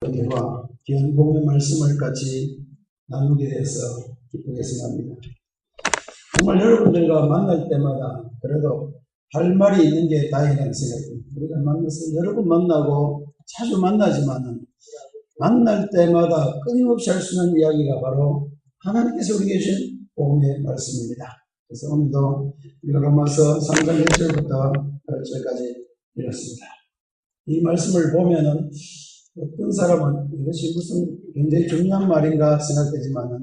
은혜와 귀한 복음의 말씀을 같이 나누게 돼서 기쁘게 생각합니다. 정말 여러분들과 만날 때마다 그래도 할 말이 있는 게 다행이라는 생각입니다. 우리가 만나서 여러 번 만나고 자주 만나지만은 만날 때마다 끊임없이 할 수 있는 이야기가 바로 하나님께서 우리에게 주신 복음의 말씀입니다. 그래서 오늘도 로마서 3장 1절부터 8절까지 읽었습니다. 이 말씀을 보면은 어떤 사람은 이것이 무슨 굉장히 중요한 말인가 생각되지만은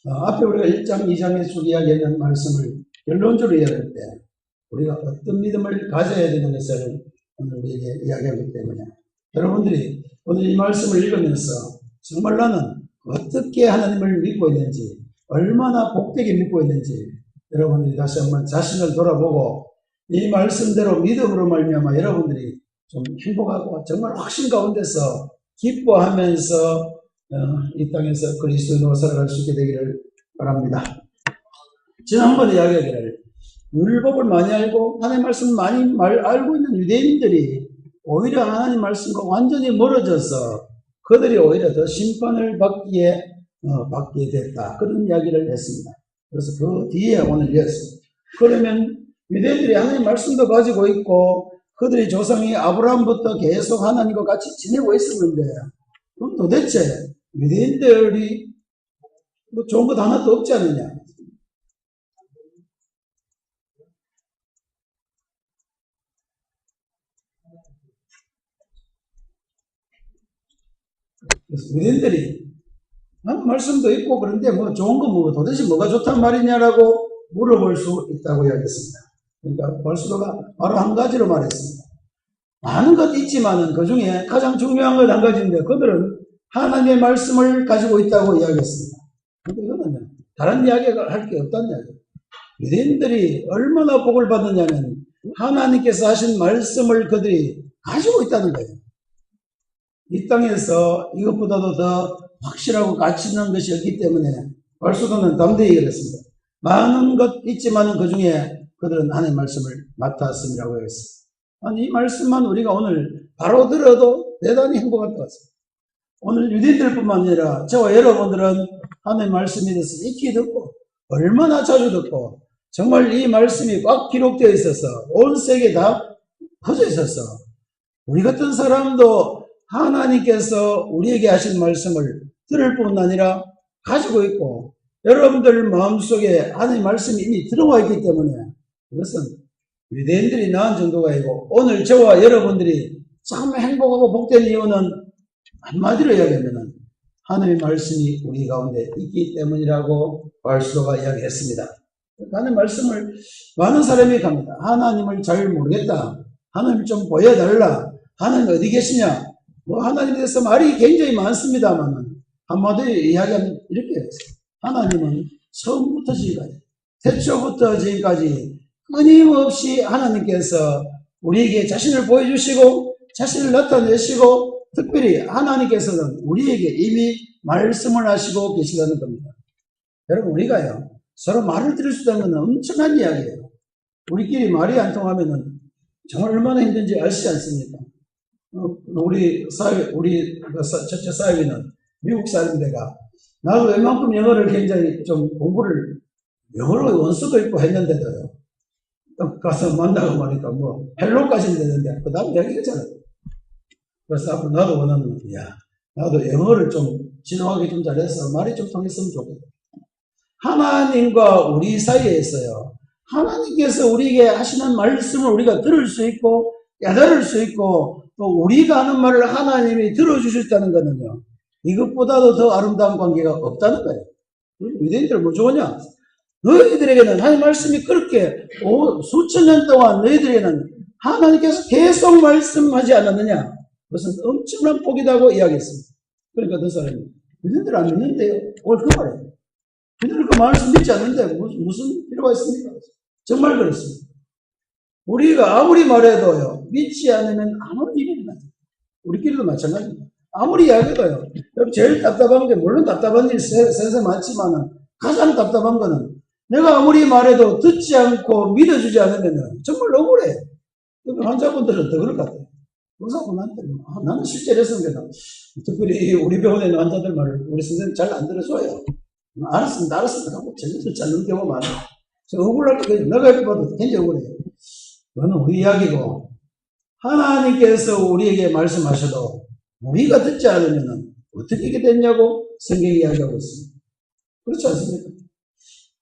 앞에 우리가 1장, 2장에 쭉 이야기했던 말씀을 결론적으로 이야기할 때 우리가 어떤 믿음을 가져야 되는 것을 오늘 우리에게 이야기하기 때문에 여러분들이 오늘 이 말씀을 읽으면서 정말 나는 어떻게 하나님을 믿고 있는지, 얼마나 복되게 믿고 있는지 여러분들이 다시 한번 자신을 돌아보고 이 말씀대로 믿음으로 말미암아 여러분들이 좀 행복하고 정말 확신 가운데서 기뻐하면서 이 땅에서 그리스도인으로 살아갈 수 있게 되기를 바랍니다. 지난번에 이야기하기를 율법을 많이 알고 하나님 말씀을 많이 알고 있는 유대인들이 오히려 하나님 말씀과 완전히 멀어져서 그들이 오히려 더 심판을 받게 됐다. 그런 이야기를 했습니다. 그래서 그 뒤에 오늘 이었습니다. 그러면 유대인들이 하나님 말씀도 가지고 있고 그들의 조상이 아브라함부터 계속 하나님과 같이 지내고 있었는데 그럼 도대체 유대인들이 뭐 좋은 것 하나도 없지 않느냐? 그래서 유대인들이 하나님 말씀도 있고 그런데 뭐 좋은 거 뭐 도대체 뭐가 좋단 말이냐라고 물어볼 수 있다고 이야기했습니다. 그러니까 벌수도가 바로 한 가지로 말했습니다. 많은 것 있지만은 그 중에 가장 중요한 것 한 가지인데 그들은 하나님의 말씀을 가지고 있다고 이야기했습니다. 그런데 이거는 다른 이야기가 할 게 없다는 이야기예요. 유대인들이 얼마나 복을 받느냐면 하나님께서 하신 말씀을 그들이 가지고 있다는 거예요. 이 땅에서 이것보다도 더 확실하고 가치 있는 것이 없기 때문에 벌수도는 담대히 그랬습니다. 많은 것 있지만은 그 중에 그들은 하나님의 말씀을 맡았음이라고 했습니다. 아니, 이 말씀만 우리가 오늘 바로 들어도 대단히 행복할 것 같습니다. 오늘 유대인들뿐만 아니라 저와 여러분들은 하나님의 말씀에 대해서 익히 듣고 얼마나 자주 듣고 정말 이 말씀이 꽉 기록되어 있어서 온 세계에 다 퍼져 있어서 우리 같은 사람도 하나님께서 우리에게 하신 말씀을 들을 뿐 아니라 가지고 있고 여러분들 마음속에 하나님의 말씀이 이미 들어와 있기 때문에 이것은 유대인들이 나은 정도가 아니고 오늘 저와 여러분들이 참 행복하고 복된 이유는 한마디로 이야기하면 하나님의 말씀이 우리 가운데 있기 때문이라고 벌수도가 이야기했습니다. 하나님의 말씀을 많은 사람이 갑니다. 하나님을 잘 모르겠다. 하나님을 좀 보여달라. 하나님 어디 계시냐. 뭐 하나님에 대해서 말이 굉장히 많습니다만 한마디로 이야기하면 이렇게 했어요. 하나님은 처음부터 지금까지 태초부터 지금까지 끊임없이 하나님께서 우리에게 자신을 보여주시고 자신을 나타내시고 특별히 하나님께서는 우리에게 이미 말씀을 하시고 계시다는 겁니다. 여러분 우리가요 서로 말을 들을 수 있다는 건 엄청난 이야기예요. 우리끼리 말이 안 통하면 정말 얼마나 힘든지 알지 않습니까? 우리 첫째 사위는 미국 사는 데가 나도 웬만큼 영어를 굉장히 좀 공부를 영어로 원서도 있고 했는데도요. 가서 만나고 보니까 뭐 헬로까지는 되는데 그 다음 이야기했잖아요. 그래서 앞으로 나도 원하는 나도 영어를 좀 진화하기 좀 잘해서 말이 좀 통했으면 좋겠다. 하나님과 우리 사이에 있어요. 하나님께서 우리에게 하시는 말씀을 우리가 들을 수 있고 깨달을 수 있고 또 우리가 하는 말을 하나님이 들어주셨다는 거는요. 이것보다도 더 아름다운 관계가 없다는 거예요. 유대인들은 뭐 좋으냐? 너희들에게는 하나님 말씀이 그렇게 수천 년 동안 너희들에게는 하나님께서 계속 말씀하지 않았느냐? 그것은 엄청난 복이라고 이야기했습니다. 그러니까 그 사람이 유대인들 안 믿는데요. 오늘 그 말이에요. 유대인들 그 말씀 믿지 않는데 무슨 필요가 있습니까? 정말 그렇습니다. 우리가 아무리 말해도요. 믿지 않으면 아무런 일이 일어나요. 우리끼리도 마찬가지입니다. 아무리 이야기해도요. 제일 답답한 게 물론 답답한 일이 세상에 많지만 가장 답답한 거는 내가 아무리 말해도 듣지 않고 믿어주지 않으면 정말 억울해. 환자분들은 더 그럴 것 같아요. 의사분한테 나는 실제로 했으니까 특별히 우리 병원에 있는 환자들 말을 우리 선생님 잘 안 들어줘요. 알았습니다 하고 제대로 자는 경우가 많아요. 제가 억울할 때 내가 이렇게 봐도 굉장히 억울해요. 그거는 우리 이야기고 하나님께서 우리에게 말씀하셔도 우리가 듣지 않으면 어떻게 이게 됐냐고 성경이 이야기하고 있습니다. 그렇지 않습니까?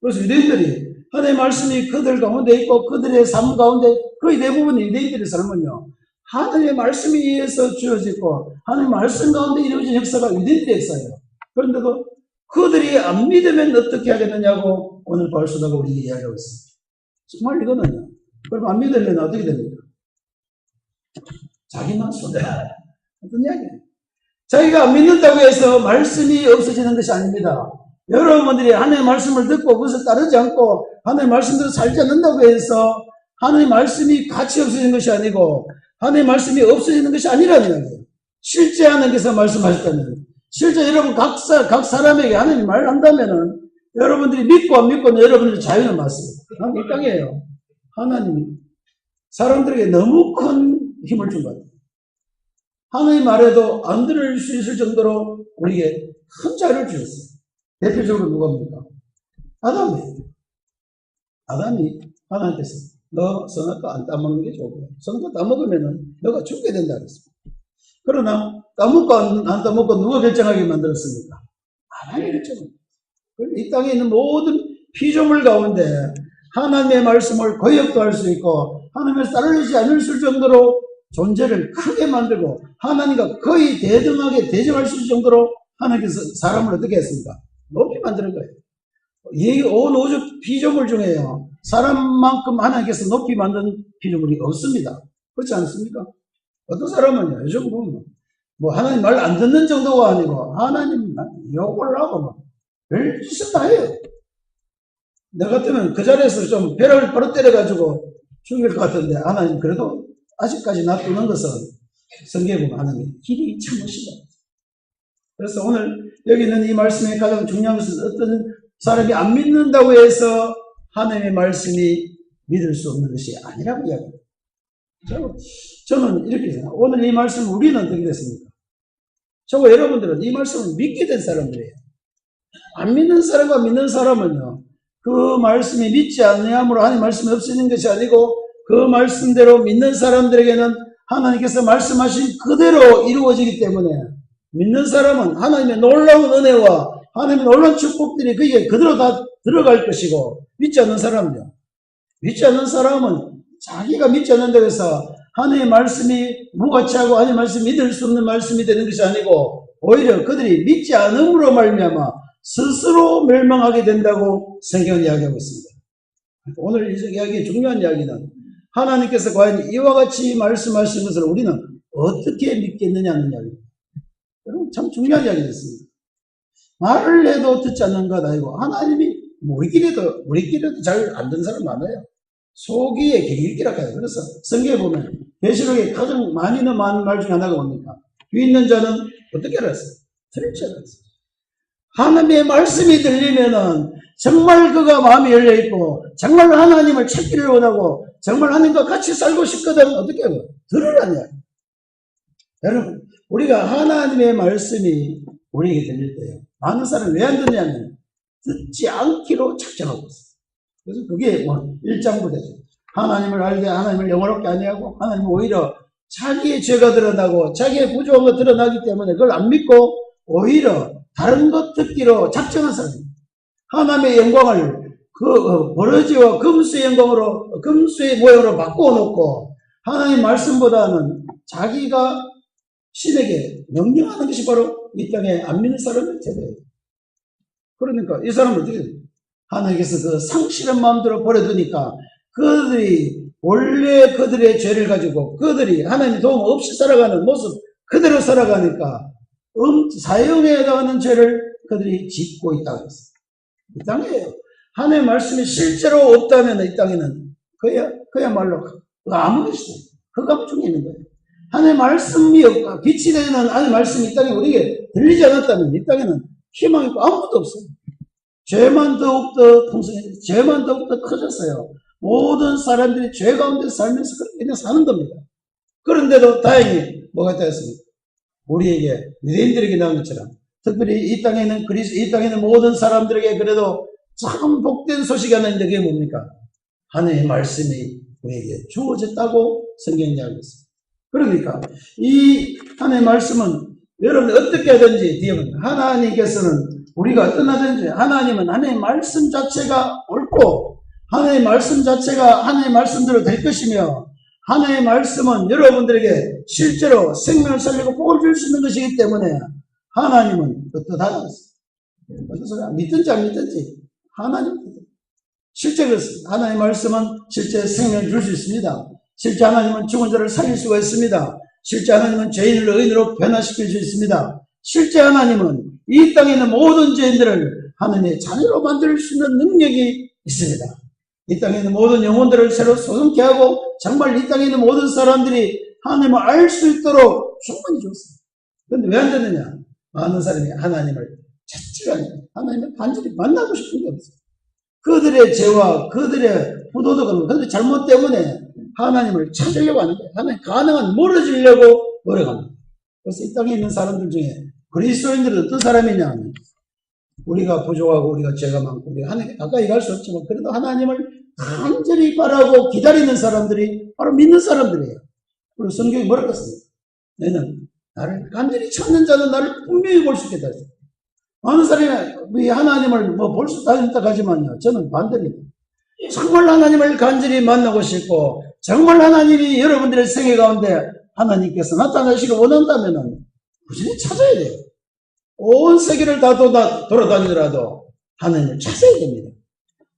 그래서 유대인들이 하나님의 말씀이 그들 가운데 있고 그들의 삶 가운데 거의 대부분 유대인들의 삶은요 하나님의 말씀에 의해서 주어지고 하나님의 말씀 가운데 이루어진 역사가 유대인들의 역사예요. 그런데도 그들이 안 믿으면 어떻게 하겠느냐고 오늘 바울사도가 우리에게 이야기하고 있습니다. 정말 이거는요. 그럼 안 믿으면 어떻게 됩니까? 자기만 손해. 어떤 이야기예요? 자기가 안 믿는다고 해서 말씀이 없어지는 것이 아닙니다. 여러분들이 하나님의 말씀을 듣고 그것을 따르지 않고 하나님의 말씀대로 살지 않는다고 해서 하나님의 말씀이 가치 없어지는 것이 아니고 하나님의 말씀이 없어지는 것이 아니라는 이야기예요. 실제 하나님께서 말씀하셨다면 실제 여러분 각 사람에게 하나님이 말한다면은 여러분들이 믿고 안 믿고는 여러분들의 자유는 맞습니다. 이 땅이에요. 하나님이 사람들에게 너무 큰 힘을 준 것 같아요. 하나님 말해도 안 들을 수 있을 정도로 우리에게 큰 자유를 주셨어요. 대표적으로 누가입니까? 아담이 하나님께서 너 선악과 안 따먹는 게 좋고요. 선악과 따먹으면은 너가 죽게 된다 그랬습니다. 그러나 따먹고 안 따먹고 누가 결정하게 만들었습니까? 하나님이 결정합니다. 이 땅에 있는 모든 피조물 가운데 하나님의 말씀을 거역도 할 수 있고 하나님을 따르지 않을 수 정도로 존재를 크게 만들고 하나님과 거의 대등하게 대적할 수 있을 정도로 하나님께서 사람을 어떻게 했습니까? 높이 만드는 거예요. 이 온 우주 피조물 중에요. 사람만큼 하나님께서 높이 만든 피조물이 없습니다. 그렇지 않습니까? 어떤 사람은요, 요즘 보면 뭐 하나님 말 안 듣는 정도가 아니고 하나님 욕을 하고 막 별짓을 다 해요. 내 같으면 그 자리에서 좀 배를 바로 때려가지고 죽일 것 같은데 하나님 그래도 아직까지 놔두는 것은 성경에 보면 하나님 길이 참으시다. 그래서 오늘 여기 있는 이 말씀의 가장 중요한 것은 어떤 사람이 안 믿는다고 해서 하나님의 말씀이 믿을 수 없는 것이 아니라고 이야기합니다. 저는 이렇게 생각해요. 오늘 이 말씀 우리는 어떻게 됐습니까? 저와 여러분들은 이 말씀을 믿게 된 사람들이에요. 안 믿는 사람과 믿는 사람은요. 그 말씀이 믿지 않으므로 하나님 말씀이 없어지는 것이 아니고 그 말씀대로 믿는 사람들에게는 하나님께서 말씀하신 그대로 이루어지기 때문에 믿는 사람은 하나님의 놀라운 은혜와 하나님의 놀라운 축복들이 그게 그대로 다 들어갈 것이고 믿지 않는 사람은요. 믿지 않는 사람은 자기가 믿지 않는다고 해서 하나님의 말씀이 무가치하고 하나님의 말씀이 믿을 수 없는 말씀이 되는 것이 아니고 오히려 그들이 믿지 않음으로 말미암아 스스로 멸망하게 된다고 성경은 이야기하고 있습니다. 오늘 이 이야기의 중요한 이야기는 하나님께서 과연 이와 같이 말씀하신 것을 우리는 어떻게 믿겠느냐는 이야기입니다. 여러분 참 중요한 이야기 됐습니다. 말을 해도 듣지 않는 것 아니고 하나님이 우리끼리도 잘 안 듣는 사람 많아요. 소기의 계기일기라고 해요. 그래서 성경에 보면 계시록에 가장 많이 나오는 말 중에 하나가 뭡니까? 귀 있는 자는 어떻게 알았어요? 들을 줄 알았어요. 하나님의 말씀이 들리면은 정말 그가 마음이 열려있고 정말 하나님을 찾기를 원하고 정말 하나님과 같이 살고 싶거든. 어떻게 해요? 들으라냐. 여러분 우리가 하나님의 말씀이 우리에게 들릴 때요. 많은 사람이 왜 안 듣냐면 듣지 않기로 작정하고 있어요. 그래서 그게 뭐 일장부대죠. 하나님을 알게 하나님을 영원롭게 아니하고 하나님은 오히려 자기의 죄가 드러나고 자기의 부족한 것 드러나기 때문에 그걸 안 믿고 오히려 다른 것 듣기로 작정한 사람입니다. 하나님의 영광을 버러지와 금수의 영광으로 금수의 모양으로 바꾸어 놓고 하나님의 말씀보다는 자기가 신에게 명령하는 것이 바로 이 땅에 안 믿는 사람의 태도예요. 그러니까 이 사람은 어떻게 돼요? 하나님께서 그 상실한 마음대로 버려두니까 그들이 원래 그들의 죄를 가지고 그들이 하나님의 도움 없이 살아가는 모습 그대로 살아가니까 사형에 해당하는 죄를 그들이 짓고 있다고 했어요. 이 땅이에요. 하나님의 말씀이 실제로 없다면 이 땅에는 그야말로 아무 것이 흑암 중에 있는 거예요. 하나님의 말씀이 없고 빛이 되는 하나님의 말씀이 이 땅에 우리에게 들리지 않았다면 이 땅에는 희망이 있고 아무것도 없어요. 죄만 더욱더 풍성해졌어요. 죄만 더욱더 커졌어요. 모든 사람들이 죄 가운데 살면서 그렇게 그냥 사는 겁니다. 그런데도 다행히 뭐가 되었습니까? 우리에게 유대인들에게 나온 것처럼 특별히 이 땅에 있는 모든 사람들에게 그래도 참 복된 소식이 하나 있는데 그게 뭡니까? 하나님의 말씀이 우리에게 주어졌다고 성경이 이야기하고 있습니다. 그러니까 이 하나님의 말씀은 여러분 어떻게 하든지 뒤에 하나님께서는 우리가 떠나든지 하나님은 하나님의 말씀 자체가 옳고 하나님의 말씀 자체가 하나님의 말씀대로 될 것이며 하나님의 말씀은 여러분들에게 실제로 생명을 살리고 복을 줄 수 있는 것이기 때문에 하나님은 떳떳하다. 무슨 소리야? 믿든지 안 믿든지 하나님 실제 그렇습니다. 하나님의 말씀은 실제 생명을 줄 수 있습니다. 실제 하나님은 죽은 자를 살릴 수가 있습니다. 실제 하나님은 죄인을 의인으로 변화시킬 수 있습니다. 실제 하나님은 이 땅에 있는 모든 죄인들을 하나님의 자녀로 만들 수 있는 능력이 있습니다. 이 땅에 있는 모든 영혼들을 새로 소성케 하고 정말 이 땅에 있는 모든 사람들이 하나님을 알 수 있도록 충분히 줬습니다. 그런데 왜 안 되느냐? 많은 사람이 하나님을 찾지가 않아요. 하나님을 간절히 만나고 싶은 게 없어요. 그들의 죄와 그들의 부도덕은 그들의 잘못 때문에 하나님을 찾으려고 하는 거예요. 하나님 가능한 멀어지려고 노력합니다. 그래서 이 땅에 있는 사람들 중에 그리스도인들은 어떤 사람이냐 하면 우리가 부족하고 우리가 죄가 많고 우리가 하나님께 가까이 갈 수 없지만 그래도 하나님을 간절히 바라고 기다리는 사람들이 바로 믿는 사람들이에요. 그리고 성경이 뭐라고 했습니까? 너는 나를 간절히 찾는 자는 나를 분명히 볼 수 있겠다. 많은 사람이 하나님을 볼 수 있다 하지만요. 저는 반대입니다. 정말 하나님을 간절히 만나고 싶고 정말 하나님이 여러분들의 생애 가운데 하나님께서 나타나시길 원한다면 꾸준히 찾아야 돼요. 온 세계를 다 돌아다니더라도 하나님을 찾아야 됩니다.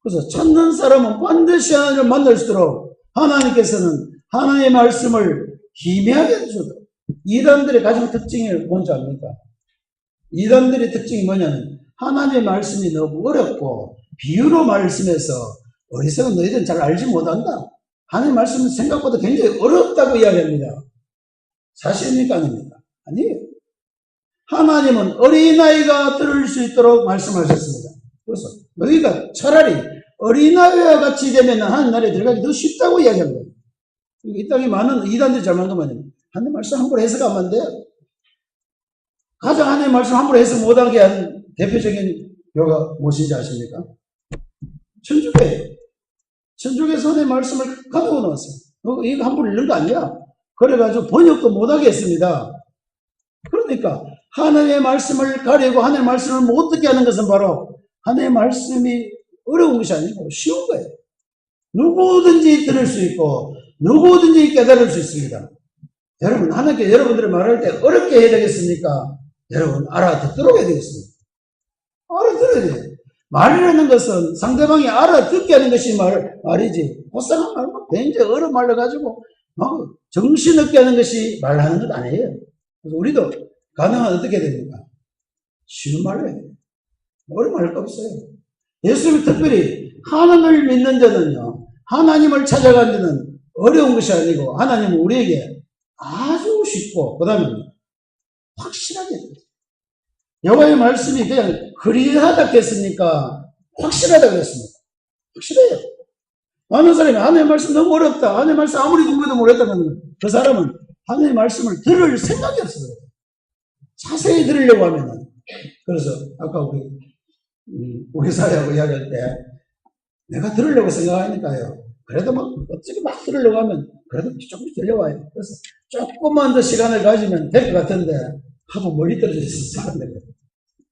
그래서 찾는 사람은 반드시 하나님을 만날 수 있도록 하나님께서는 하나님의 말씀을 희미하게 해주셔도 이단들의 가장 특징이 뭔지 압니까? 이단들의 특징이 뭐냐면 하나님의 말씀이 너무 어렵고 비유로 말씀해서 어리석은 너희들은 잘 알지 못한다. 하나님의 말씀은 생각보다 굉장히 어렵다고 이야기합니다. 사실입니까? 아닙니까? 아니에요. 하나님은 어린아이가 들을 수 있도록 말씀하셨습니다. 그래서 너희가 차라리 어린아이와 같이 되면 하나님 나라에 들어가기 더 쉽다고 이야기합니다. 이 땅에 많은 이단들이 잘못한 건 뭐냐면 하나님 말씀 함부로 해석하면 안 돼요. 가장 하나님 말씀 함부로 해석 못하게 한 대표적인 교가 무엇인지 아십니까? 천주교예요. 천주교에서 하나님 말씀을 가지고 나왔어요. 이거 함부로 읽는 거 아니야. 그래가지고 번역도 못하게 했습니다. 그러니까 하나님의 말씀을 가리고 하나님의 말씀을 못 듣게 하는 것은 바로 하나님의 말씀이 어려운 것이 아니고 쉬운 거예요. 누구든지 들을 수 있고 누구든지 깨달을 수 있습니다. 여러분 하나님께 여러분들이 말할 때 어렵게 해야 되겠습니까? 여러분 알아듣도록 해야 되겠습니다. 알아들어야 돼요. 말이라는 것은 상대방이 알아듣게 하는 것이 말이지 고상한 말만 굉장히 어려운 말로 가지고 정신없게 하는 것이 말하는 것 아니에요. 그래서 우리도 가능한 어떻게 됩니까? 쉬운 말로 해야 돼요. 어려운 말 거 없어요. 예수님이 특별히 하나님을 믿는 자는요, 하나님을 찾아가는 자는 어려운 것이 아니고 하나님은 우리에게 아주 쉽고 그 다음에 확실하게 돼요. 여호와의 말씀이 그냥 그리하다 했습니까? 확실하다고 했습니다. 확실해요. 많은 사람이 하나님의 말씀 너무 어렵다. 하나님의 말씀 아무리 공부해도 모르겠다면 그 사람은 하나님의 말씀을 들을 생각이 없어요. 자세히 들으려고 하면은. 그래서 아까 우리 사회하고 이야기할 때 내가 들으려고 생각하니까요. 그래도 어떻게 막 들으려고 하면 그래도 조금씩 들려와요. 그래서 조금만 더 시간을 가지면 될 것 같은데 하도 멀리 떨어져 있어서 안 되거든요.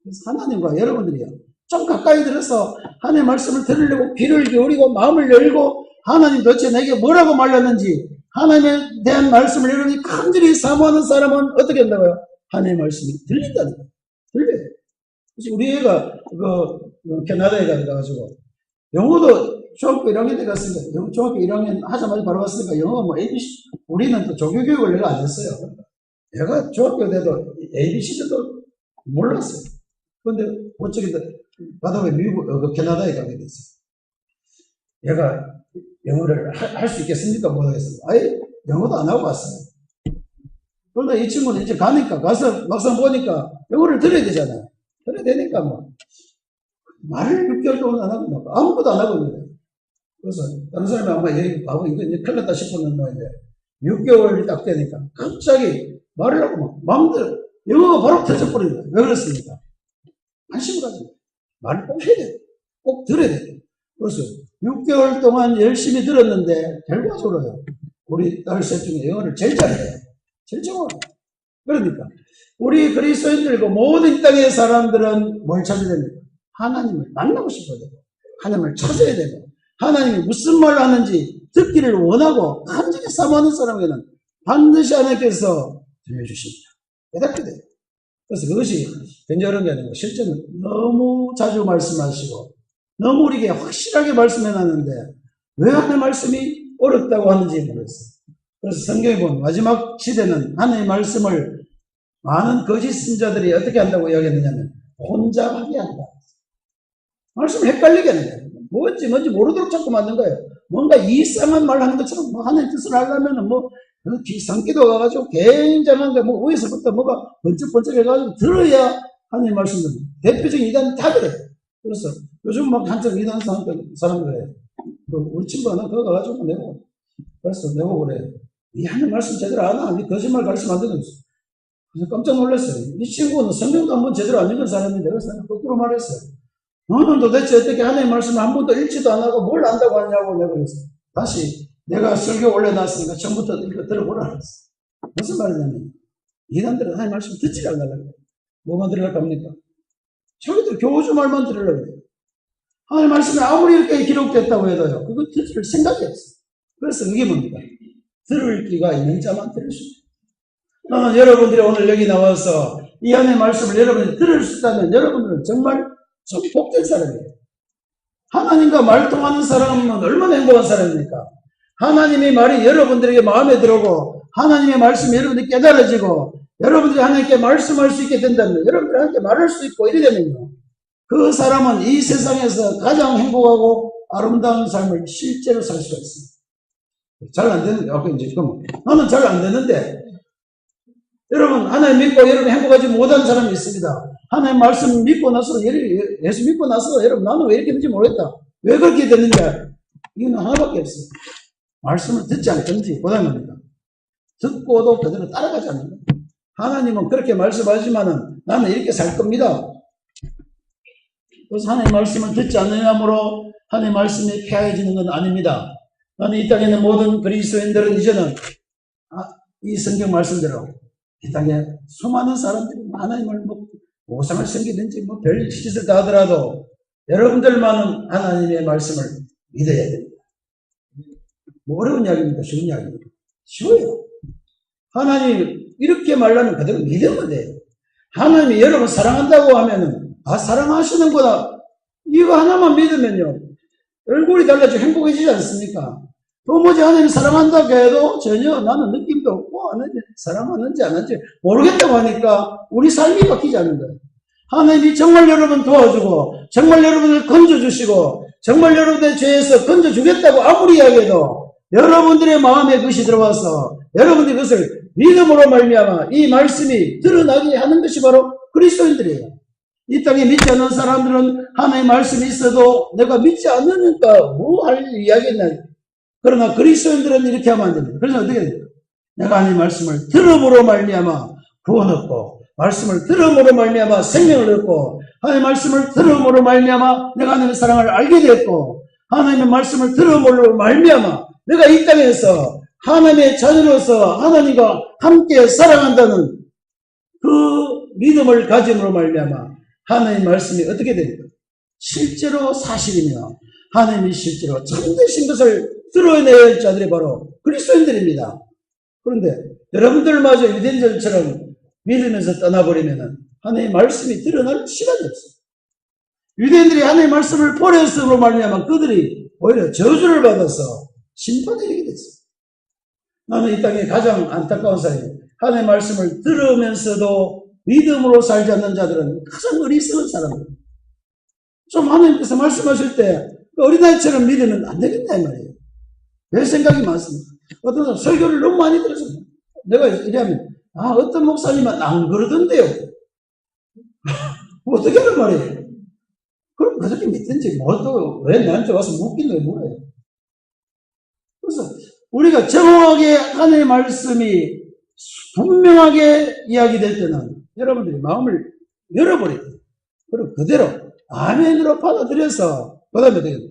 그래서 하나님과 여러분들이요. 좀 가까이 들어서 하나님의 말씀을 들으려고 귀를 기울이고 마음을 열고 하나님 도대체 내게 뭐라고 말렸는지 하나님에 대한 말씀을 여러분이 간절히 사모하는 사람은 어떻게 한다고요? 하나님의 말씀이 들린다는 거예요. 들려요. 그래서 우리 애가 캐나다에 가가지고 영어도 중학교 1학년 때 갔으니까 중학교 1학년 하자마자 바로 갔으니까 영어가 뭐 ABC 우리는 또 조교교육을 내가 안 했어요. 얘가 중학교 때도 ABC도 몰랐어요. 그런데 어쩌게 바다에 미국 캐나다에 가게 됐어요. 얘가 영어를 할 수 있겠습니까? 못하겠습니까? 아예 영어도 안 하고 왔어요. 그런데 이 친구는 이제 가서 막상 보니까 영어를 들어야 되잖아요. 들어야 되니까 말을 6개월 동안 안 하고 아무것도 안 하고 있는데. 그래서 다른 사람이 아마 여기 바보 이거 이제 큰일 났다 싶었는데 이제 6개월이 딱 되니까 갑자기 말을 하고 막 마음대로 영어가 바로 터져버린 거예요. 왜 그렇습니까? 관심을 가지고 말을 꼭 해야 돼요. 꼭 들어야 돼요. 그래서 6개월 동안 열심히 들었는데 결과적으로요. 우리 딸 셋 중에 영어를 제일 잘해요. 제일 좋아. 그러니까 우리 그리스도인들과 모든 땅의 사람들은 뭘 찾아야 됩니까? 하나님을 만나고 싶어야 되고 하나님을 찾아야 되고 하나님이 무슨 말을 하는지 듣기를 원하고 간절히 사모하는 사람에게는 반드시 하나님께서 들려주십니다. 깨닫게 돼요. 그래서 그것이 굉장히 어려운 게 아니고 실제는 너무 자주 말씀하시고 너무 우리에게 확실하게 말씀해놨는데 왜 하나님의 말씀이 어렵다고 하는지 모르겠어요. 그래서 성경에 보면 마지막 시대는 하나님의 말씀을 많은 거짓 신자들이 어떻게 한다고 이야기했느냐면 혼자 하게 한다. 말씀을 헷갈리게 하는 거예요. 뭔지 모르도록 자꾸 만든 거예요. 뭔가 이상한 말 하는 것처럼 뭐 하나님 뜻을 하려면 뭐 기상기도 가가지고 굉장한 게 뭐 위에서부터 뭐가 번쩍번쩍 해가지고 들어야 하나님 말씀을 대표적인 이단은 다 그래요. 그래서 요즘 막 한참 이단 사람들 그래요. 우리 친구 하나 그거 가가지고 내고 그래. 이 하나님 말씀 제대로 안 하나? 니 거짓말 가르치면 안 되는 거지. 그래서 깜짝 놀랐어요. 이 친구는 성경도 한번 제대로 안 읽은 사람인데 그래서 거꾸로 말했어요. 너는 도대체 어떻게 하나님의 말씀을 한 번도 읽지도 안 하고 뭘 안다고 하냐고 내가 그랬어요. 다시 내가 설교 올려놨으니까 처음부터 이거 들어보라 그랬어요. 무슨 말이냐면 이단들은 하나님의 말씀 듣지 않으려고 해요. 뭐만 들으려고 합니까? 저희들 교주 말만 들으려고 해요. 하나님의 말씀이 아무리 이렇게 기록됐다고 해도요. 그거 듣을 생각이 없어요. 그래서 그게 뭡니까? 들을 귀가 있는 자만 들을 수 있어요. 나는 여러분들이 오늘 여기 나와서 이 하나님의 말씀을 여러분이 들을 수 있다면 여러분들은 정말 참 복된 사람이에요. 하나님과 말통하는 사람은 얼마나 행복한 사람입니까? 하나님의 말이 여러분들에게 마음에 들어오고 하나님의 말씀이 여러분들이 깨달아지고 여러분들이 하나님께 말씀할 수 있게 된다면 여러분들이 하나님께 말할 수 있고 이러면요. 그 사람은 이 세상에서 가장 행복하고 아름다운 삶을 실제로 살 수가 있습니다. 잘 안 되는데, 나는 잘 안 되는데 여러분 하나님 믿고 여러분 행복하지 못한 사람이 있습니다. 하나님 말씀 믿고 나서 예수 믿고 나서 여러분 나는 왜 이렇게 된지 모르겠다. 왜 그렇게 됐는지 이유는 하나밖에 없어요. 말씀을 듣지 않든지 고장납니다. 듣고도 그대로 따라가지 않는 거예요. 하나님은 그렇게 말씀하지만은 나는 이렇게 살 겁니다. 그래서 하나님 말씀을 듣지 않으므로 하나님 말씀이 폐해지는 건 아닙니다. 나는 이 땅에 있는 모든 그리스도인들은 이제는 이 성경 말씀대로 이 땅에 수많은 사람들이 하나님을 우상을 섬기든지 별 짓을 다 하더라도 여러분들만은 하나님의 말씀을 믿어야 됩니다. 어려운 이야기입니까? 쉬운 이야기입니까? 쉬워요. 하나님 이렇게 말하면 그대로 믿으면 돼요. 하나님이 여러분 사랑한다고 하면은 사랑하시는구나. 이거 하나만 믿으면요. 얼굴이 달라지고 행복해지지 않습니까? 도무지 하나님 사랑한다고 해도 전혀 나는 느낌도 없고 사랑하는지 안 하는지 모르겠다고 하니까 우리 삶이 바뀌지 않는 거예요. 하나님이 정말 여러분 도와주고 정말 여러분을 건져주시고 정말 여러분의 죄에서 건져주겠다고 아무리 이야기해도 여러분들의 마음에 그것이 들어와서 여러분들이 그것을 믿음으로 말미암아 이 말씀이 드러나게 하는 것이 바로 그리스도인들이에요. 이 땅에 믿지 않는 사람들은 하나님의 말씀이 있어도 내가 믿지 않으니까 뭐 할 이야기겠나. 그러나 그리스도인들은 이렇게 하면 안 됩니다. 그래서 어떻게 돼요? 내가 하나님의 말씀을 들음으로 말미암아 구원 얻고 말씀을 들음으로 말미암아 생명을 얻고 하나님의 말씀을 들음으로 말미암아 내가 하나님의 사랑을 알게 됐고 하나님의 말씀을 들음으로 말미암아 내가 이 땅에서 하나님의 자녀로서 하나님과 함께 사랑한다는 그 믿음을 가짐으로 말미암아 하나님의 말씀이 어떻게 됩니까? 실제로 사실이며 하나님이 실제로 참되신 것을 드러내야 할 자들이 바로 그리스도인들입니다. 그런데 여러분들마저 유대인들처럼 믿으면서 떠나버리면 하나님의 말씀이 드러날 시간이 없어요. 유대인들이 하나님의 말씀을 버렸음으로 말미암아 그들이 오히려 저주를 받아서 심판에 이르게 됐어요. 나는 이 땅에 가장 안타까운 사람이에요. 하나님의 말씀을 들으면서도 믿음으로 살지 않는 자들은 가장 어리석은 사람들. 좀 하나님께서 말씀하실 때 어린아이처럼 믿으면 안 되겠다 이 말이에요. 별 생각이 많습니다. 어떤 사람 설교를 너무 많이 들어서 내가 이래하면 어떤 목사님은 안 그러던데요. 어떻게 하는 말이에요. 그럼 그렇게 믿든지 뭐 또 왜 나한테 와서 묻긴 왜 물어요. 그래서 우리가 정확하게 하나님의 말씀이 분명하게 이야기될 때는 여러분들이 마음을 열어버려요. 그리고 그대로 아멘으로 받아들여서 받아들여야 돼요.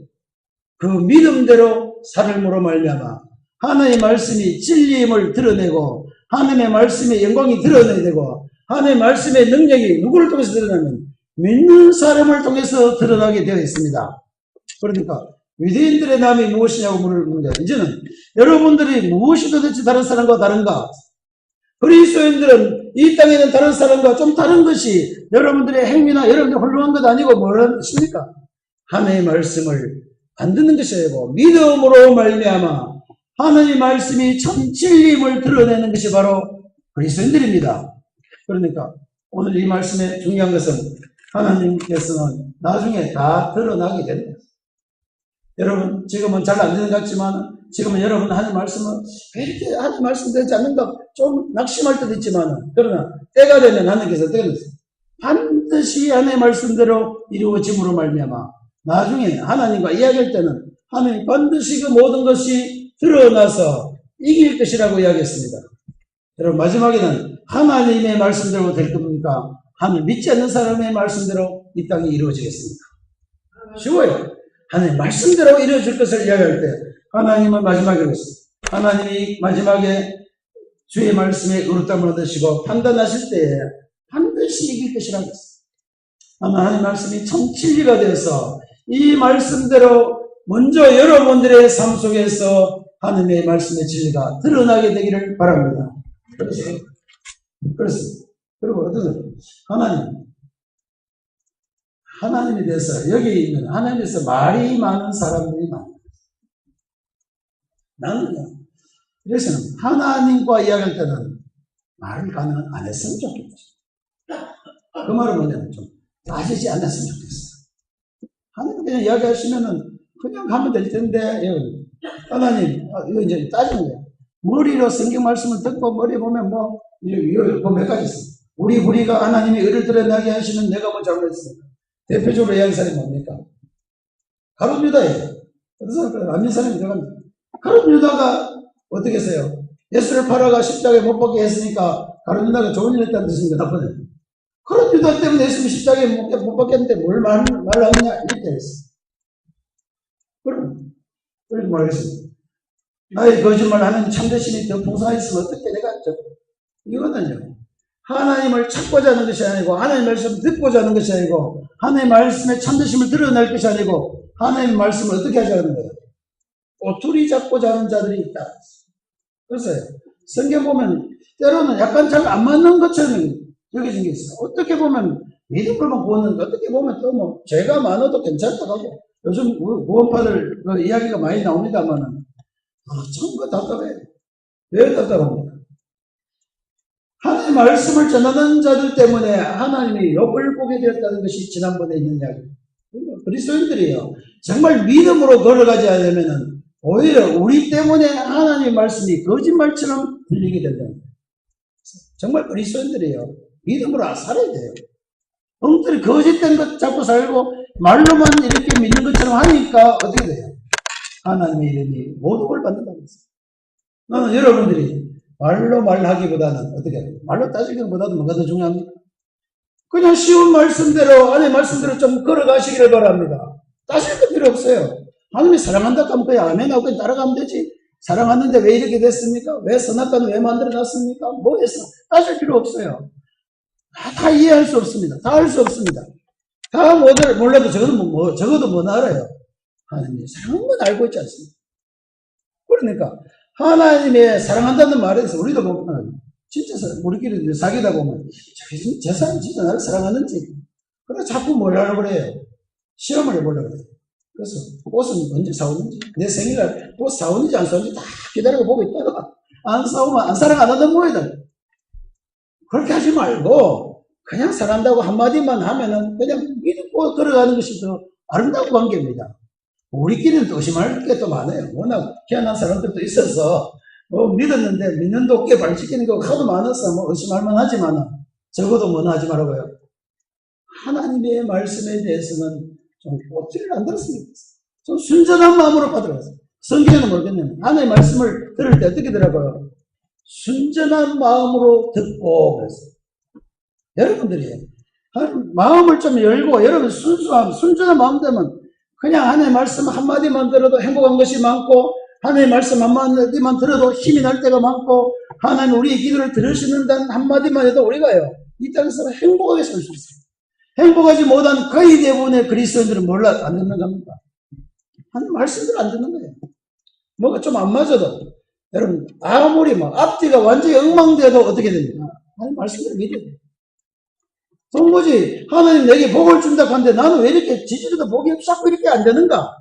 그 믿음대로 삶으로 말미암아 하나님의 말씀이 진리임을 드러내고 하나님의 말씀의 영광이 드러내야 되고 하나님의 말씀의 능력이 누구를 통해서 드러나면 믿는 사람을 통해서 드러나게 되어 있습니다. 그러니까 유대인들의 남이 무엇이냐고 물었는데 이제는 여러분들이 무엇이 도대체 다른 사람과 다른가? 그리스도인들은 이 땅에 있는 다른 사람과 좀 다른 것이 여러분들의 행위나 여러분들이 훌륭한 것 아니고 뭐십니까? 하나님의 말씀을 안 듣는 것이 아니고 믿음으로 말미암아 하나님의 말씀이 참 진리임을 드러내는 것이 바로 그리스도인들입니다. 그러니까 오늘 이 말씀의 중요한 것은 하나님께서는 나중에 다 드러나게 된다. 여러분 지금은 잘 안 되는 것 같지만 지금은 여러분 하나님 말씀은 왜 이렇게 하나님 말씀 되지 않는가 좀 낙심할 때도 있지만 그러나 때가 되면 하나님께서 반드시 하나님의 말씀대로 이루어짐으로 말미암아 나중에 하나님과 이야기할 때는 하나님 반드시 그 모든 것이 드러나서 이길 것이라고 이야기했습니다. 여러분 마지막에는 하나님의 말씀대로 될 겁니까? 하나님 믿지 않는 사람의 말씀대로 이 땅이 이루어지겠습니까? 쉬워요. 하나님 말씀대로 이루어질 것을 이야기할 때 하나님은 마지막에 그랬습니다. 하나님이 마지막에 주의 말씀에 의롭다함을 얻으시고 판단하실 때에 반드시 이길 것이라고 했습니다. 하나님 말씀이 참 진리가 되어서 이 말씀대로 먼저 여러분들의 삶 속에서 하나님의 말씀의 진리가 드러나게 되기를 바랍니다. 그렇습니다. 그리고 어떤 하나님에 대해서 여기 있는 하나님에 대해서 말이 많은 사람들이 많아요. 나는요. 그래서 하나님과 이야기할 때는 말을 가능한 안 했으면 좋겠다. 그 말은 뭐냐면 좀 따지지 않았으면 좋겠어요. 하나님 그냥 이야기하시면은 그냥 가면 될 텐데 하나님 이거 이제 따지는 거예요. 머리로 성경 말씀을 듣고 머리 보면 이거 몇 가지 있어요. 우리가 하나님의 의를 드러나게 하시면 내가 뭐 잘못했습니까? 대표적으로 이야기하는 사람이 뭡니까? 가룟 유다예요. 어떤 사람은 안 믿는 사람이 들어갑니다. 가룟 유다가 어떻게 했어요? 예수를 팔아가 십자가에 못 박게 했으니까 가룟 유다가 좋은 일 했다는 뜻입니까? 나쁜 일. 가룟 유다 때문에 예수를 십자가에 못 박겠는데 뭘 말하느냐? 이렇게 했어요. 그렇게 말했습니다. 나의 거짓말 하는 참되심이 더 풍성하였으면 어떻게 내가 이거는요. 하나님을 찾고자 하는 것이 아니고 하나님의 말씀을 듣고자 하는 것이 아니고 하나님의 말씀의 참되심을 드러낼 것이 아니고 하나님의 말씀을 어떻게 하자는 거예요? 꼬투리 잡고자 하는 자들이 있다. 그래서 성경 보면 때로는 약간 잘 안 맞는 것처럼 여겨진 게 있어요. 어떻게 보면 믿음으로만 보는데 어떻게 보면 또 죄가 많아도 괜찮다고 하고 요즘 구원파들 이야기가 많이 나옵니다만은 참 답답해요. 왜 답답합니까? 하나님의 말씀을 전하는 자들 때문에 하나님이 욕을 보게 되었다는 것이 지난번에 있는 이야기. 그리스도인들이요. 정말 믿음으로 걸어가지 않으면은 오히려 우리 때문에 하나님의 말씀이 거짓말처럼 들리게 된다. 정말 그리스도인들이요. 믿음으로 살아야 돼요. 엉터리 거짓된 것 잡고 살고 말로만 이렇게 믿는 것처럼 하니까 어떻게 돼요? 하나님의 이름이 모독을 받는다고 했어요. 나는 여러분들이 말로 말하기보다는 어떻게 해요? 말로 따지기보다도 뭐가 더 중요합니까? 그냥 쉬운 말씀대로 하나님의 말씀대로 좀 걸어가시기를 바랍니다. 따질 거 필요 없어요. 하나님이 사랑한다 하면 그냥 아멘하고 그냥 따라가면 되지. 사랑하는데 왜 이렇게 됐습니까? 왜 선악과는 왜 만들어놨습니까? 뭐 했어? 따질 필요 없어요. 다 이해할 수 없습니다. 다 알 수 없습니다. 다 몰라도 적어도 못 알아요. 하나님이 사랑한 건 알고 있지 않습니까? 그러니까 하나님의 사랑한다는 말에서 우리도 보면 진짜 우리끼리 사귀다 보면 저 사람 진짜 나를 사랑하는지 그래서 자꾸 뭘 하려고 그래요. 시험을 해보려고 그래요. 그래서 옷은 언제 사오는지 내 생일날 옷 사오는지 안 사오는지 다 기다리고 보고 있다가 안 사오면 안 사랑 안 하던 모양이다. 그렇게 하지 말고 그냥 사랑한다고 한마디만 하면은 그냥 믿고 걸어가는 것이 더 아름다운 관계입니다. 우리끼리는 또 의심할 게 또 많아요. 워낙 희한한 사람들도 있어서 믿었는데 믿는 도끼에 발 찍히는 경우가 하도 많아서 의심할 만하지만 적어도 뭐나 하지 말라고요. 하나님의 말씀에 대해서는 좀 꼬투리를 안 들었으면 좋겠어요. 좀 순전한 마음으로 받으라고 했어요. 성경에는 모르겠네요. 하나님의 말씀을 들을 때 어떻게 들어가요? 순전한 마음으로 듣고 그랬어요. 여러분들이 마음을 좀 열고 여러분 순전한 마음 되면 그냥 하나님의 말씀 한마디만 들어도 행복한 것이 많고 하나님의 말씀 한마디만 들어도 힘이 날 때가 많고 하나님 우리의 기도를 들으시는다는 한마디만 해도 우리가요 이 땅에서 행복하게 살 수 있어요. 행복하지 못한 거의 대부분의 그리스도인들은 몰라 안 듣는 겁니다. 하나님 말씀대로 안 듣는 거예요. 뭐가 좀 안 맞아도 여러분 아무리 막 앞뒤가 완전히 엉망돼도 어떻게 됩니까? 하나님 말씀대로 믿어야 돼요. 도무지 하나님 내게 복을 준다 하는데 나는 왜 이렇게 지지리도 복이 자꾸 이렇게 안 되는가?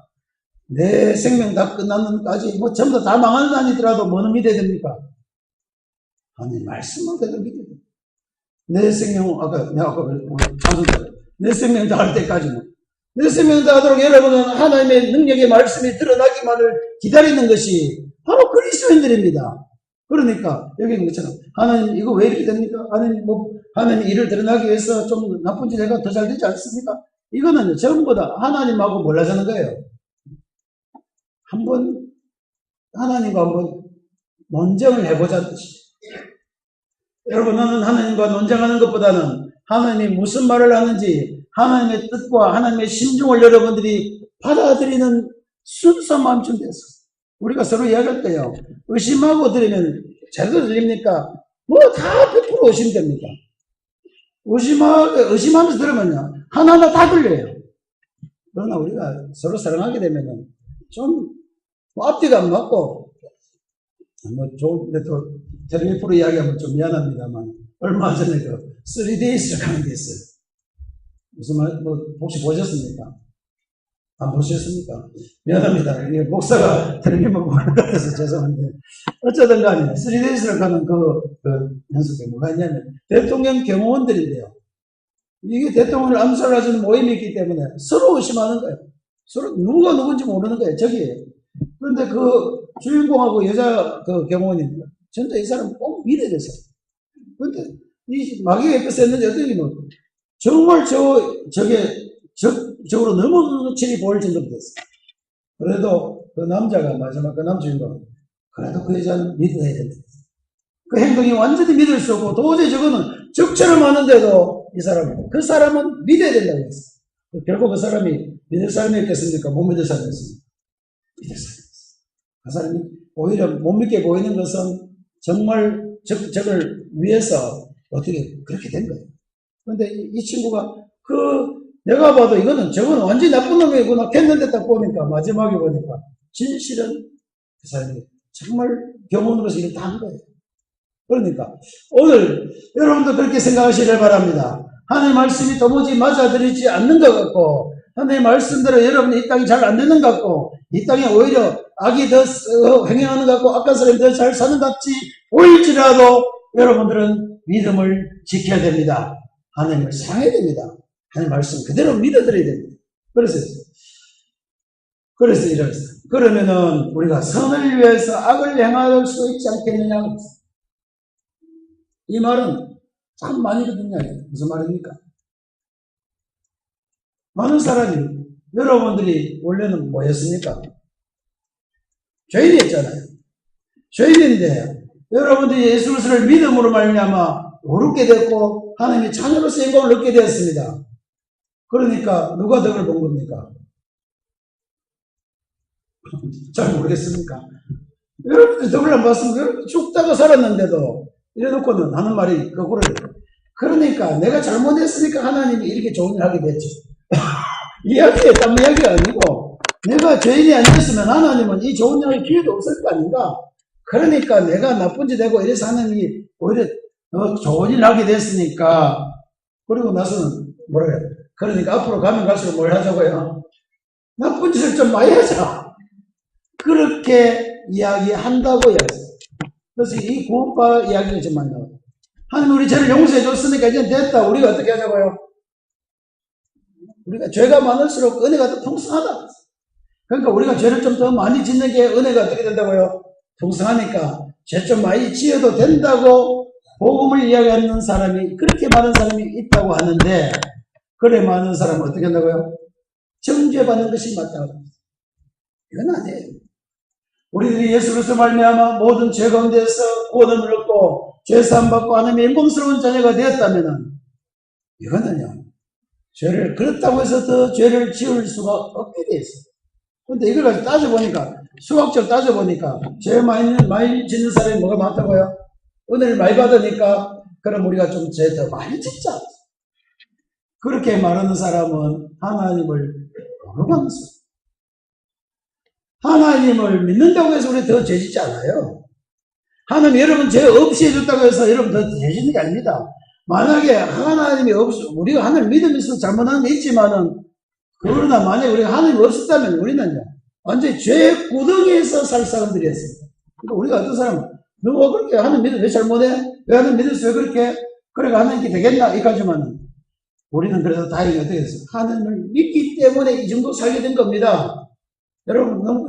내 생명 다 끝나는까지 뭐 전부 다 망하는 아니더라도 뭐는 믿어야 됩니까? 하나님 말씀만 그대로 믿어야 돼요. 내 생명 내가 아까 찬송대로 내 생명 다할 때까지는 내 생명 다하도록 여러분은 하나님의 능력의 말씀이 드러나기만을 기다리는 것이 바로 그리스도인들입니다. 그러니까 여기 있는 것처럼 하나님 이거 왜 이렇게 됩니까? 하나님 일을 드러나기 위해서 좀 나쁜 짓 해가 더 잘 되지 않습니까? 이거는 전부 다 하나님하고 몰라서는 거예요. 한번 하나님과 한번 논쟁을 해보자는 뜻이에요. 여러분 나는 하나님과 논쟁하는 것보다는 하나님이 무슨 말을 하는지 하나님의 뜻과 하나님의 심중을 여러분들이 받아들이는 순수한 마음 준비해서 우리가 서로 이야기할 때요 의심하고 들으면 제대로 들립니까? 뭐 다 100% 의심됩니다. 의심하면서 들으면요 하나하나 다 들려요. 그러나 우리가 서로 사랑하게 되면은 좀 앞뒤가 안 맞고 좋은데 또 텔레비 프로 이야기하면 좀 미안합니다만 얼마 전에 그 3days를 가는 게 있어요. 무슨 말 혹시 보셨습니까? 안 보셨습니까? 미안합니다. 이게 목사가 텔레비만 보는 것 같아서 죄송한데 어쩌든 간에 3days를 가는 그 연습에 뭐가 있냐면 대통령 경호원들인데요. 이게 대통령을 암살하는 모임이 있기 때문에 서로 의심하는 거예요. 서로 누가 누군지 모르는 거예요. 저기 그런데 그 주인공하고 여자 그 경호원입니다. 진짜 이 사람 꼭 믿어야 돼서. 그런데 이 마귀가 옆에서 했는데 어떻게 뭐 정말 저게 적으로 넘어질이 보일 정도로 됐어요. 그래도 그 남자가 마지막 그 남주인공 그래도 그 여자는 믿어야 된다. 그 행동이 완전히 믿을 수 없고 도저히 저거는 적처럼 하는데도 그 사람은 믿어야 된다고 했어요. 결국 그 사람이 믿을 사람이었겠습니까? 못 믿을 사람이었습니까? 믿을 사람이었어요. 그 사람이 오히려 못 믿게 보이는 것은 정말 적을 위해서 어떻게 그렇게 된 거예요. 그런데 이 친구가 내가 봐도 저거는 완전히 나쁜 놈이구나 했는데 딱 보니까 마지막에 보니까 진실은 그 사람이 정말 경험으로서 일을 다 한 거예요. 그러니까 오늘 여러분도 그렇게 생각하시길 바랍니다. 하나님의 말씀이 도무지 맞아들이지 않는 것 같고 하나님의 말씀대로 여러분이 이 땅이 잘 안 되는 것 같고 이 땅에 오히려 악이 더 횡행하는 것 같고 악한 사람이 더 잘 사는 것 같이 보일지라도 여러분들은 믿음을 지켜야 됩니다. 하나님을 사랑해야 됩니다. 하나님의 말씀 그대로 믿어드려야 됩니다. 그래서 이랬어요. 그러면은 우리가 선을 위해서 악을 행할 수 있지 않겠느냐. 이 말은 참 많이 듣는 이야기예요. 무슨 말입니까? 많은 사람이 여러분들이 원래는 뭐였습니까? 죄인이었잖아요. 죄인인데 여러분들이 예수 그리스도를 믿음으로 말미암아 오르게 됐고 하나님의 자녀로서 영광을 얻게 되었습니다. 그러니까 누가 덕을 본 겁니까? 잘 모르겠습니까? 여러분들이 덕을 안 봤으면 여러분 죽다가 살았는데도 이래놓고는 하는 말이 거꾸로예요. 그러니까 내가 잘못했으니까 하나님이 이렇게 좋은 일을 하게 됐죠. 이야기에 딴 이야기가 아니고 내가 죄인이 아니었으면 하나님은 이 좋은 일을 기회도 없을 거 아닌가. 그러니까 내가 나쁜 짓 하고 이래서 하나님이 오히려 좋은 일을 하게 됐으니까 그리고 나서는 뭐라 해요? 그러니까 앞으로 가면 갈수록 뭘 하자고요? 나쁜 짓을 좀 많이 하자. 그렇게 이야기한다고 이야기했어요. 그래서 이 구원파 이야기가 좀 많이 나와요. 하나님 우리 죄를 용서해 줬으니까 이제 됐다. 우리가 어떻게 하자고요? 우리가 죄가 많을수록 은혜가 더 풍성하다. 그러니까 우리가 죄를 좀 더 많이 짓는 게 은혜가 어떻게 된다고요? 풍성하니까 죄 좀 많이 지어도 된다고 복음을 이야기하는 사람이 그렇게 많은 사람이 있다고 하는데 그래 많은 사람은 어떻게 한다고요? 정죄받는 것이 맞다고 합니다. 이건 아니에요. 우리들이 예수 그리스도 말미암아 모든 죄 가운데서 구원을 얻고 죄사함 받고 하나님의 영광스러운 자녀가 되었다면은 이거는요, 죄를 그렇다고 해서 더 죄를 지을 수가 없게 돼 있어요. 근데 이걸 가지고 따져보니까, 수학적 따져보니까 죄 많이 짓는 사람이 뭐가 많다고요? 은혜를 많이 받으니까 그럼 우리가 좀 죄 더 많이 짓자. 그렇게 말하는 사람은 하나님을 모르고 하는 사람. 하나님을 믿는다고 해서 우리 더 죄 짓지 않아요. 하나님 여러분 죄 없이 해줬다고 해서 여러분 더 죄 짓는 게 아닙니다. 만약에 하나님이 우리가 하나님 믿으면서 잘못한 게 있지만은, 그러나 만약에 우리가 하나님이 없었다면 우리는요, 완전히 죄 구덩이에서 살 사람들이었습니다. 그러니까 우리가 어떤 사람은, 너 그렇게 하나님 믿어 왜 잘못해? 왜 하나님 믿었어? 왜 그렇게? 그래가 하나님께 되겠나? 이까지만은. 우리는 그래서 다행히 어떻게 됐어요? 하나님을 믿기 때문에 이 정도 살게 된 겁니다. 여러분, 너무,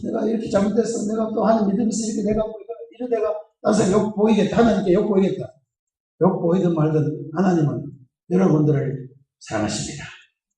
내가 이렇게 잘못했어. 내가 또 하나님 믿으면서 이렇게 내가, 이런 내가, 나서 욕 보이겠다. 하나님께 욕 보이겠다. 욕 보이든 말든 하나님은 여러분들을 사랑하십니다.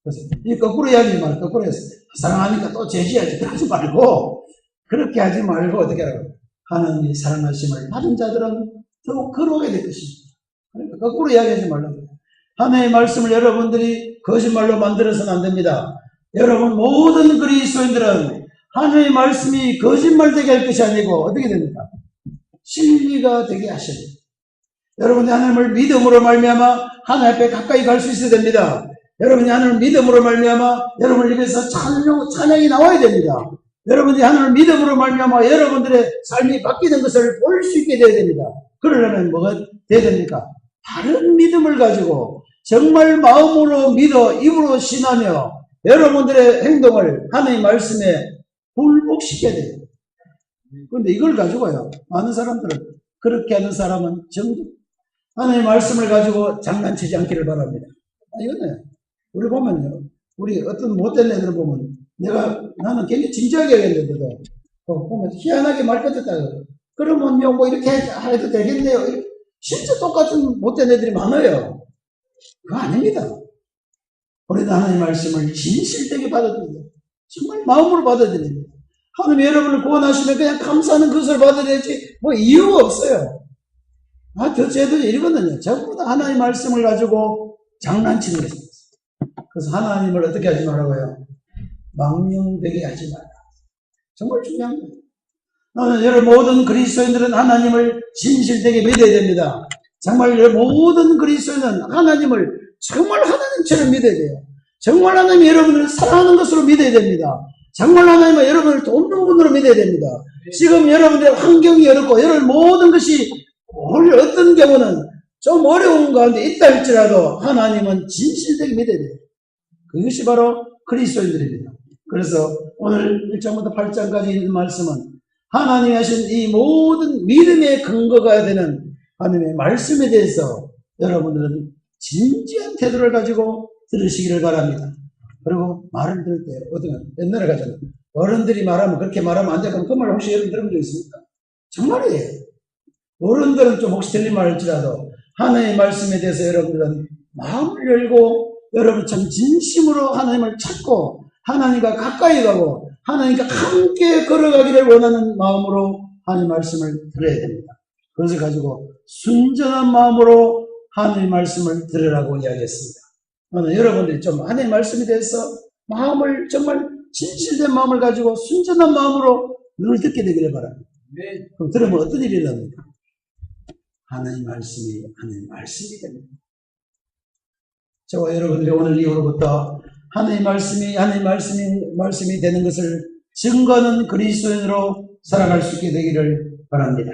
그래서 이 거꾸로 이야기하지 말고, 거꾸로 해서 사랑하니까 또 죄지야지. 그러지 말고, 그렇게 하지 말고, 어떻게 하라고. 하나님이 사랑하심을 받은 자들은 더욱 걸어오게 될 것입니다. 그러니까 거꾸로 이야기하지 말라고. 하나님의 말씀을 여러분들이 거짓말로 만들어서는 안 됩니다. 여러분 모든 그리스도인들은 하나님의 말씀이 거짓말 되게 할 것이 아니고 어떻게 됩니까? 진리가 되게 하셔야 됩니다. 여러분이 하나님을 믿음으로 말미암아 하나님 앞에 가까이 갈 수 있어야 됩니다. 여러분이 하나님을 믿음으로 말미암아 여러분 입에서 찬양이 나와야 됩니다. 여러분이 하나님을 믿음으로 말미암아 여러분들의 삶이 바뀌는 것을 볼 수 있게 되어야 됩니다. 그러려면 뭐가 돼야 됩니까? 다른 믿음을 가지고 정말 마음으로 믿어 입으로 신하며 여러분들의 행동을 하나님의 말씀에 굴복시켜야 돼요. 그런데 이걸 가지고요, 많은 사람들은, 그렇게 하는 사람은 정말 하나님의 말씀을 가지고 장난치지 않기를 바랍니다. 이거는 우리 보면요, 우리 어떤 못된 애들을 보면 나는 굉장히 진지하게 얘기했는데도 보면 희한하게 말 끝했다. 그러면요, 뭐 이렇게 해도 되겠네요. 진짜 똑같은 못된 애들이 많아요. 그거 아닙니다. 우리는 하나님의 말씀을 진실되게 받아들여야 정말 마음으로 받아들여야 됩니다. 하나님 여러분을 구원하시면 그냥 감사하는 것을 받아들여야지 뭐 이유가 없어요. 저 죄들이 이러거든요. 전부 다 하나님의 말씀을 가지고 장난치는 것입니다. 그래서 하나님을 어떻게 하지 말라고요? 망령되게 하지 말라. 정말 중요한 거예요. 여러분 모든 그리스도인들은 하나님을 진실되게 믿어야 됩니다. 정말 모든 그리스도인은 하나님을 정말 하나님처럼 믿어야 돼요. 정말 하나님이 여러분을 사랑하는 것으로 믿어야 됩니다. 정말 하나님은 여러분을 돕는 분으로 믿어야 됩니다. 지금 여러분들의 환경이 어렵고 여러분 모든 것이 어떤 경우는 좀 어려운 가운데 있다 할지라도 하나님은 진실되게 믿어야 돼요. 그것이 바로 그리스도인들입니다. 그래서 오늘 1장부터 8장까지 있는 말씀은 하나님이 하신 이 모든 믿음의 근거가 되는 하나님의 말씀에 대해서 여러분들은 진지한 태도를 가지고 들으시기를 바랍니다. 그리고 말을 들을 때, 옛날에 가잖아요. 어른들이 말하면 그렇게 말하면 안 되고, 그 말 혹시 여러분 들은 적 있습니까? 정말이에요. 어른들은 좀 혹시 틀린 말 할지라도 하나님의 말씀에 대해서 여러분들은 마음을 열고 여러분 참 진심으로 하나님을 찾고 하나님과 가까이 가고 하나님과 함께 걸어가기를 원하는 마음으로 하나님의 말씀을 들어야 됩니다. 그것을 가지고 순전한 마음으로 하나님의 말씀을 들으라고 이야기했습니다. 여러분들이 좀 하나님의 말씀에 대해서 마음을 정말 진실된 마음을 가지고 순전한 마음으로 늘 듣게 되기를 바랍니다. 그럼 들으면 어떤 일이 일어납니까? 하나님의 말씀이 됩니다. 저와 여러분들이 오늘 이후로부터 하나님의 말씀이 되는 것을 증거하는 그리스도인으로 살아갈 수 있게 되기를 바랍니다.